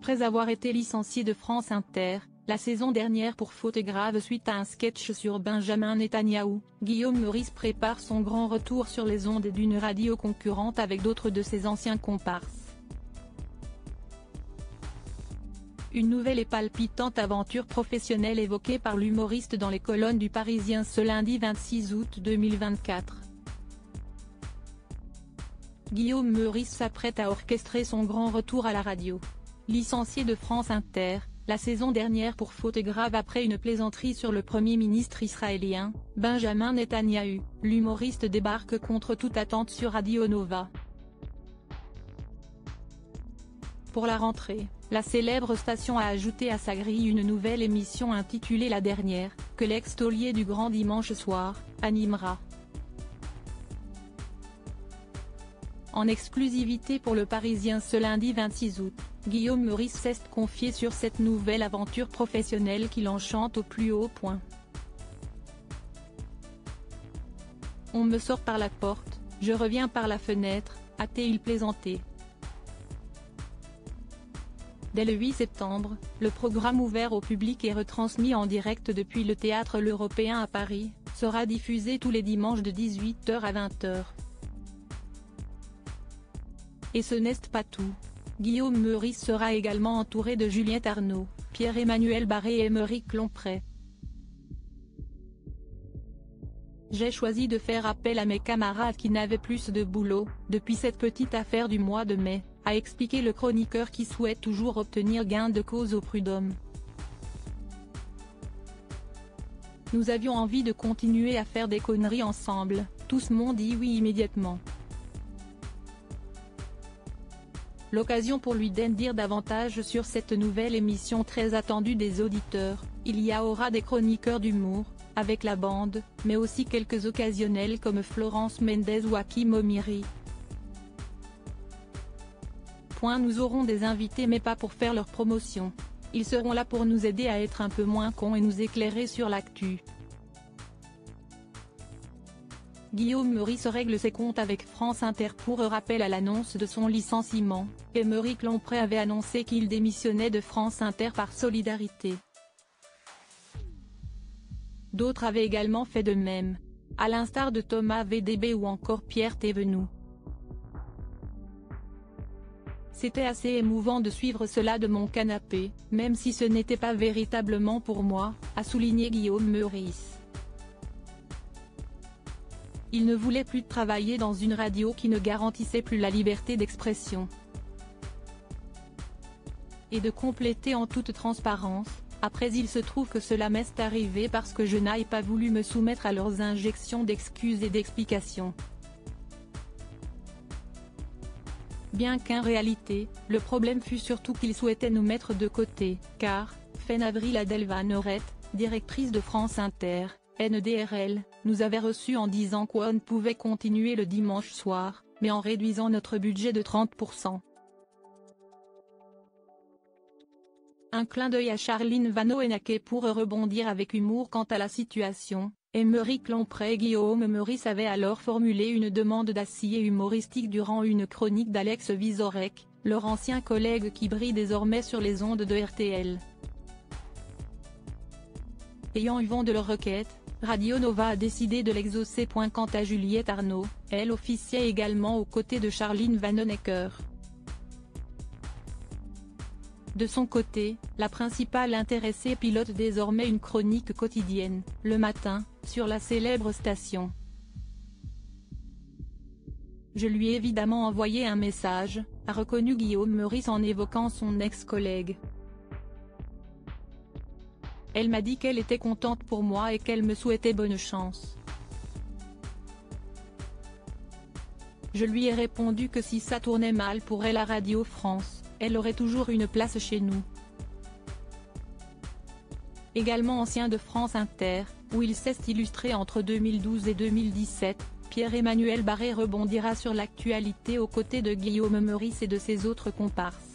Après avoir été licencié de France Inter, la saison dernière pour faute grave suite à un sketch sur Benjamin Netanyahou, Guillaume Meurice prépare son grand retour sur les ondes d'une radio concurrente avec d'autres de ses anciens comparses. Une nouvelle et palpitante aventure professionnelle évoquée par l'humoriste dans les colonnes du Parisien ce lundi 26 août 2024. Guillaume Meurice s'apprête à orchestrer son grand retour à la radio. Licencié de France Inter, la saison dernière pour faute grave après une plaisanterie sur le Premier ministre israélien, Benjamin Netanyahou, l'humoriste débarque contre toute attente sur Radio Nova. Pour la rentrée, la célèbre station a ajouté à sa grille une nouvelle émission intitulée La Dernière, que l'ex-taulier du Grand Dimanche Soir animera. En exclusivité pour le Parisien ce lundi 26 août, Guillaume Meurice s'est confié sur cette nouvelle aventure professionnelle qui l'enchante au plus haut point. On me sort par la porte, je reviens par la fenêtre, a-t-il plaisanté. Dès le 8 septembre, le programme ouvert au public et retransmis en direct depuis le Théâtre L'Européen à Paris, sera diffusé tous les dimanches de 18 h à 20 h. Et ce n'est pas tout. Guillaume Meurice sera également entouré de Juliette Arnaud, Pierre-Emmanuel Barré et Aymeric Lompré. J'ai choisi de faire appel à mes camarades qui n'avaient plus de boulot, depuis cette petite affaire du mois de mai, a expliqué le chroniqueur qui souhaite toujours obtenir gain de cause au prud'homme. Nous avions envie de continuer à faire des conneries ensemble, tous m'ont dit oui immédiatement. L'occasion pour lui d'en dire davantage sur cette nouvelle émission très attendue des auditeurs. Il y aura des chroniqueurs d'humour, avec la bande, mais aussi quelques occasionnels comme Florence Mendez ou Hakim Omiri. Nous aurons des invités mais pas pour faire leur promotion. Ils seront là pour nous aider à être un peu moins cons et nous éclairer sur l'actu. Guillaume Meurice règle ses comptes avec France Inter pour rappel à l'annonce de son licenciement. Aymeric Lompré avait annoncé qu'il démissionnait de France Inter par solidarité. D'autres avaient également fait de même, à l'instar de Thomas VDB ou encore Pierre Thévenoud. C'était assez émouvant de suivre cela de mon canapé, même si ce n'était pas véritablement pour moi, a souligné Guillaume Meurice. Il ne voulait plus travailler dans une radio qui ne garantissait plus la liberté d'expression. Et de compléter en toute transparence, après il se trouve que cela m'est arrivé parce que je n'ai pas voulu me soumettre à leurs injections d'excuses et d'explications. Bien qu'en réalité, le problème fut surtout qu'ils souhaitaient nous mettre de côté, car, fin avril Adèle Van Oret, directrice de France Inter, NDRL, nous avait reçus en disant qu'on pouvait continuer le dimanche soir, mais en réduisant notre budget de 30%. Un clin d'œil à Charline Vanhoenacker pour rebondir avec humour quant à la situation. Aymeric Lompré et Guillaume Meurice avaient alors formulé une demande d'acier humoristique durant une chronique d'Alex Vizorek, leur ancien collègue qui brille désormais sur les ondes de RTL. Ayant eu vent de leur requête, Radio Nova a décidé de l'exaucer. Quant à Juliette Arnaud, elle officiait également aux côtés de Charline Vanhoenacker. De son côté, la principale intéressée pilote désormais une chronique quotidienne, le matin, sur la célèbre station. Je lui ai évidemment envoyé un message, a reconnu Guillaume Meurice en évoquant son ex-collègue. Elle m'a dit qu'elle était contente pour moi et qu'elle me souhaitait bonne chance. Je lui ai répondu que si ça tournait mal pour elle à Radio France, elle aurait toujours une place chez nous. Également ancien de France Inter, où il s'est illustré entre 2012 et 2017, Pierre-Emmanuel Barré rebondira sur l'actualité aux côtés de Guillaume Meurice et de ses autres comparses.